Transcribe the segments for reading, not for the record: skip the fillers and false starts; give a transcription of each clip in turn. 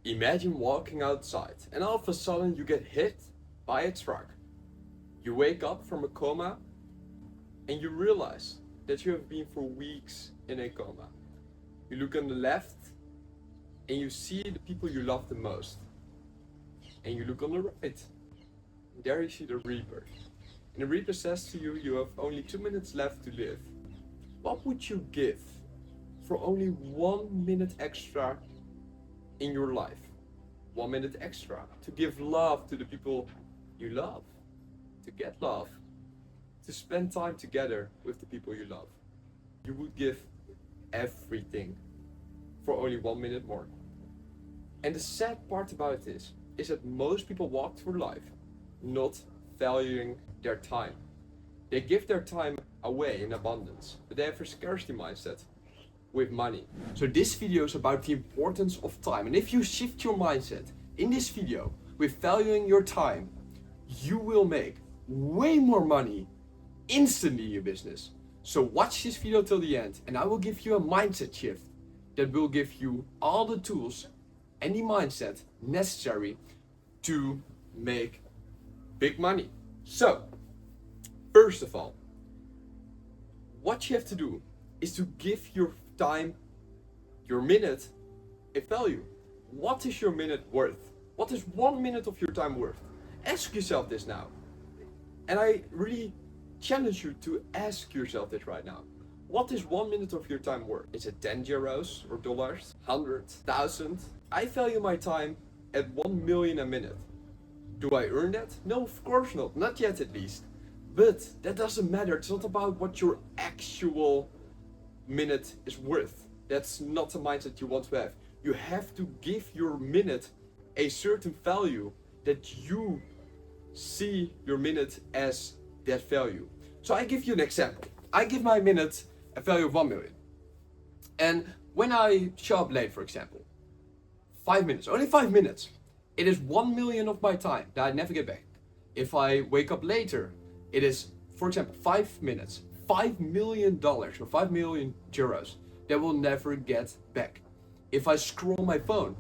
Imagine walking outside and all of a sudden you get hit by a truck. You wake up from a coma and you realize that you have been for weeks in a coma. You look on the left and you see the people you love the most. And you look on the right. And there you see the Reaper. And the Reaper says to you, you have only 2 minutes left to live. What would you give for only 1 minute extra in your life? 1 minute extra to give love to the people you love, to get love, to spend time together with the people you love. You would give everything for only 1 minute more. And the sad part about this is that most people walk through life not valuing their time. They give their time away in abundance, but they have a scarcity mindset with money. So this video is about the importance of time. And if you shift your mindset in this video with valuing your time, you will make way more money instantly in your business. So watch this video till the end and I will give you a mindset shift that will give you all the tools and the mindset necessary to make big money. So, first of all, what you have to do is to give your time, your minute, a value. What is your minute worth? What is 1 minute of your time worth? Ask yourself this now. And I really challenge you to ask yourself this right now. What is 1 minute of your time worth? Is it 10 euros or dollars? 100? 1,000? I value my time at 1 million a minute. Do I earn that? No, of course not. Not yet at least. But that doesn't matter. It's not about what your actual minute is worth. That's not a mindset you want to have. You have to give your minute a certain value that you see your minute as that value. So I give you an example. I give my minute a value of 1 million. And when I show up late, for example, 5 minutes, only 5 minutes, it is 1 million of my time that I never get back. If I wake up later, it is, for example, 5 minutes, $5 million or 5 million euros that will never get back. If I scroll my phone,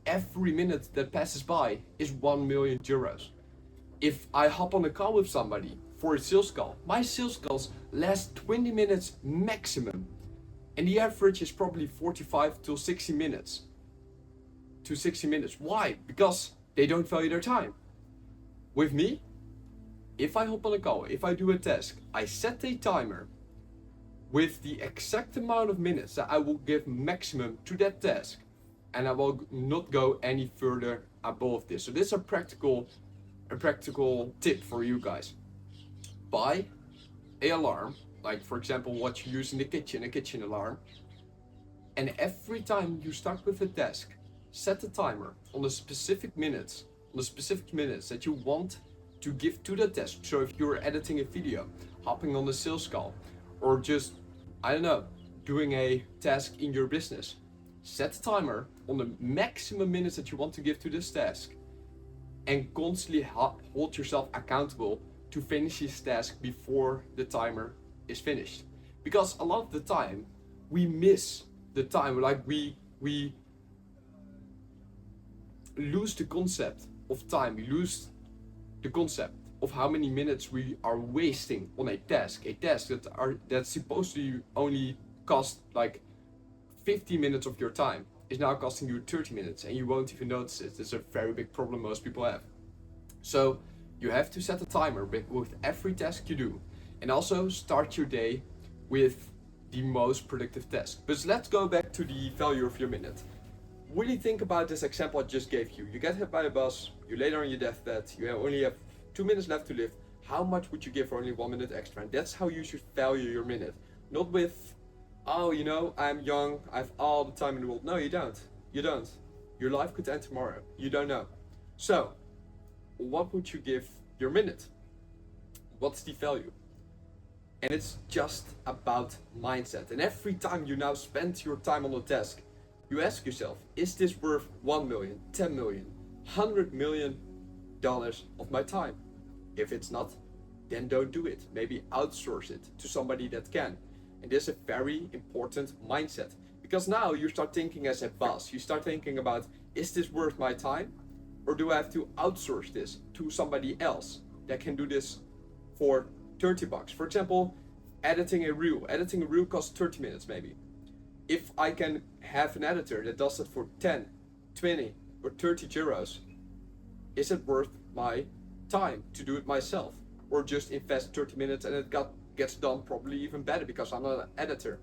every minute that passes by is 1 million euros. If I hop on a call with somebody for a sales call, my sales calls last 20 minutes maximum. And the average is probably 45 to 60 minutes. Why? Because they don't value their time. With me, if I hop on a call, if I do a task, I set a timer with the exact amount of minutes that I will give maximum to that task. And I will not go any further above this. So this is a practical tip for you guys. Buy an alarm, like for example what you use in the kitchen, a kitchen alarm. And every time you start with a task, set a timer on the specific minutes, that you want to give to the task. So if you're editing a video, hopping on a sales call, or just, I don't know, doing a task in your business, set a timer on the maximum minutes that you want to give to this task and constantly hold yourself accountable to finish this task before the timer is finished. Because a lot of the time we miss the time, like we lose the concept of time, we lose the concept of how many minutes we are wasting on a task that's supposed to only cost like 50 minutes of your time is now costing you 30 minutes and you won't even notice it. It's a very big problem most people have. So you have to set a timer with every task you do, and also start your day with the most productive task. But let's go back to the value of your minute. Really think about this example I just gave you. You get hit by a bus, you lay on your deathbed, you only have 2 minutes left to live. How much would you give for only 1 minute extra? And that's how you should value your minute. Not with, oh, you know, I'm young, I have all the time in the world. No, you don't. You don't. Your life could end tomorrow. You don't know. So, what would you give your minute? What's the value? And it's just about mindset. And every time you now spend your time on the task, you ask yourself, is this worth 1 million, 10 million, 100 million dollars of my time? If it's not, then don't do it. Maybe outsource it to somebody that can. And this is a very important mindset, because now you start thinking as a boss. You start thinking about is this worth my time? Or do I have to outsource this to somebody else that can do this for 30 bucks? For example, editing a reel. Editing a reel costs 30 minutes maybe. If I can have an editor that does it for 10, 20 or 30 euros, is it worth my time to do it myself? Or just invest 30 minutes and it gets done probably even better because I'm not an editor.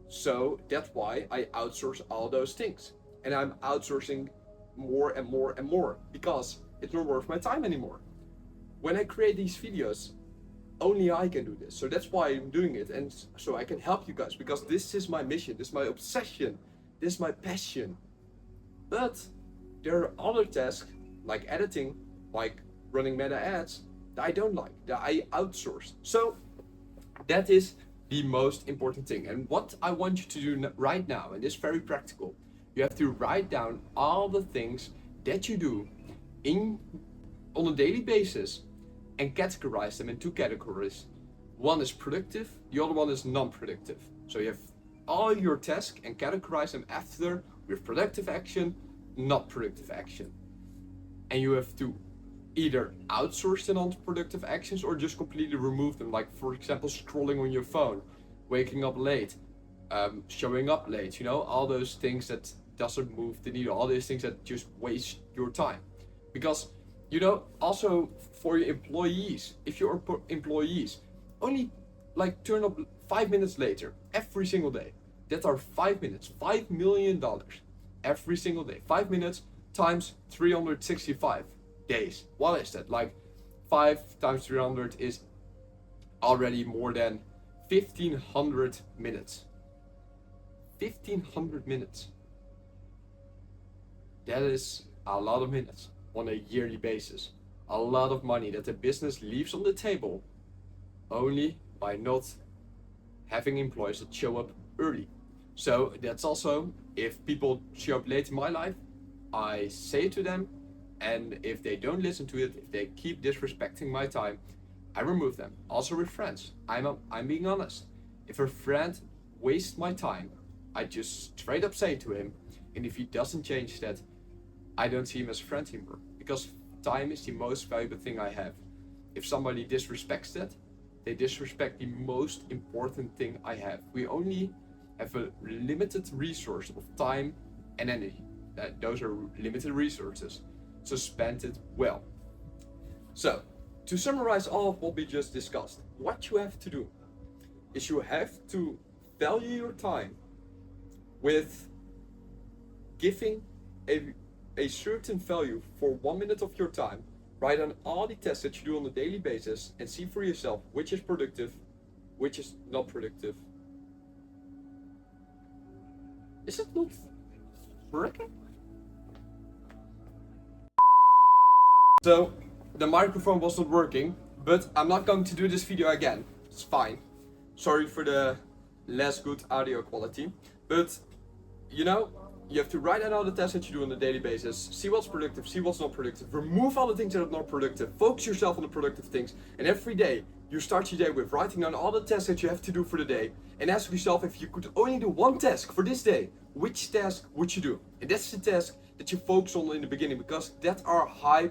So that's why I outsource all those things. And I'm outsourcing more and more and more because it's not worth my time anymore. When I create these videos, only I can do this. So that's why I'm doing it, and so I can help you guys, because this is my mission, this is my obsession, this is my passion. But there are other tasks like editing, like running meta ads, that I don't like, that I outsource. So that is the most important thing. And what I want you to do right now, and this is very practical, you have to write down all the things that you do on a daily basis and categorize them in two categories. One is productive, the other one is non-productive. So you have all your tasks and categorize them after with productive action, not productive action. And you have to either outsource the non-productive actions or just completely remove them. Like for example, scrolling on your phone, waking up late, showing up late, all those things that doesn't move the needle, all these things that just waste your time. Because also for your employees, if your employees only turn up 5 minutes later every single day, that are 5 minutes, $5 million every single day. 5 minutes times 365 days. What is that? 5 times 300 is already more than 1,500 minutes. 1,500 minutes. That is a lot of minutes on a yearly basis. A lot of money that the business leaves on the table only by not having employees that show up early. So that's also, if people show up late in my life, I say it to them, and if they don't listen to it, if they keep disrespecting my time, I remove them. Also with friends, I'm being honest. If a friend wastes my time, I just straight up say it to him, and if he doesn't change that, I don't see him as a friend anymore, because time is the most valuable thing I have. If somebody disrespects that, they disrespect the most important thing I have. We only have a limited resource of time and energy. Those are limited resources, so spend it well. So, to summarize all of what we just discussed, what you have to do is you have to value your time with giving a certain value for 1 minute of your time. Write down all the tasks that you do on a daily basis and see for yourself which is productive, which is not productive. Is it not working? So, the microphone was not working, but I'm not going to do this video again. It's fine. Sorry for the less good audio quality, but you have to write down all the tasks that you do on a daily basis, see what's productive, see what's not productive, remove all the things that are not productive, focus yourself on the productive things, and every day you start your day with writing down all the tasks that you have to do for the day, and ask yourself, if you could only do one task for this day, which task would you do? And that's the task that you focus on in the beginning, because that are high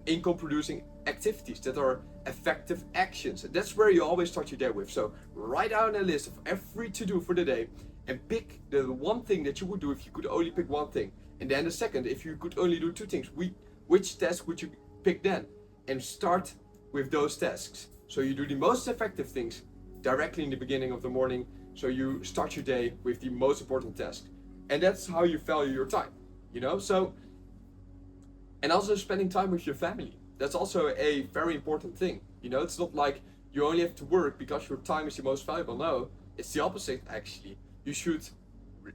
income producing activities, that are effective actions, and that's where you always start your day with. So write down a list of every to do for the day, and pick the one thing that you would do if you could only pick one thing. And then the second, if you could only do two things, which task would you pick then? And start with those tasks. So you do the most effective things directly in the beginning of the morning. So you start your day with the most important task. And that's how you value your time, So, and also spending time with your family. That's also a very important thing. It's not like you only have to work because your time is the most valuable. No, it's the opposite actually. You should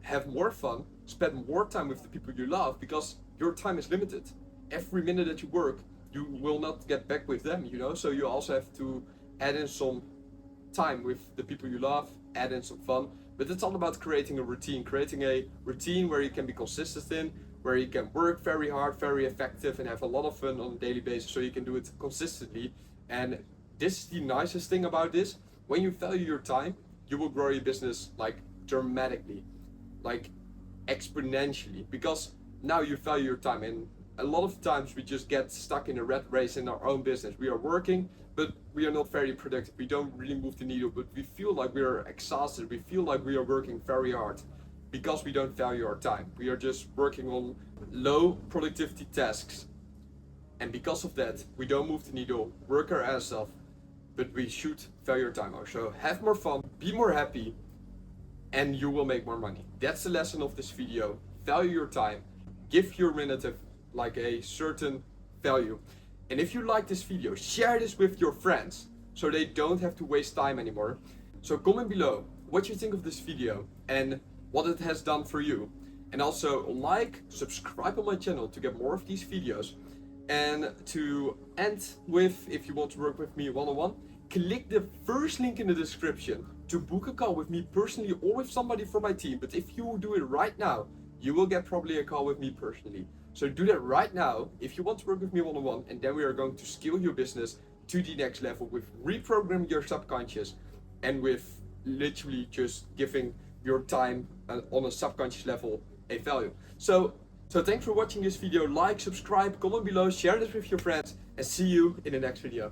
have more fun, spend more time with the people you love, because your time is limited. Every minute that you work, you will not get back with them, So you also have to add in some time with the people you love, add in some fun. But it's all about creating a routine where you can be consistent in, where you can work very hard, very effective, and have a lot of fun on a daily basis, so you can do it consistently. And this is the nicest thing about this. When you value your time, you will grow your business dramatically. exponentially, because now you value your time. And a lot of times we just get stuck in a rat race in our own business. We are working, but we are not very productive. We don't really move the needle, but we feel like we are exhausted. We feel like we are working very hard because we don't value our time. We are just working on low productivity tasks. And because of that, we don't move the needle, work our ass off, but we should value our time. So have more fun, be more happy, and you will make more money. That's the lesson of this video. Value your time. Give your minute like a certain value. And if you like this video, share this with your friends so they don't have to waste time anymore. So comment below what you think of this video and what it has done for you. And also like, subscribe on my channel to get more of these videos. And to end with, if you want to work with me one-on-one, click the first link in the description to book a call with me personally or with somebody from my team. But if you do it right now, you will get probably a call with me personally. So do that right now if you want to work with me one-on-one, and then we are going to scale your business to the next level with reprogramming your subconscious and with literally just giving your time on a subconscious level a value. So thanks for watching this video. Like, subscribe, comment below, share this with your friends, and see you in the next video.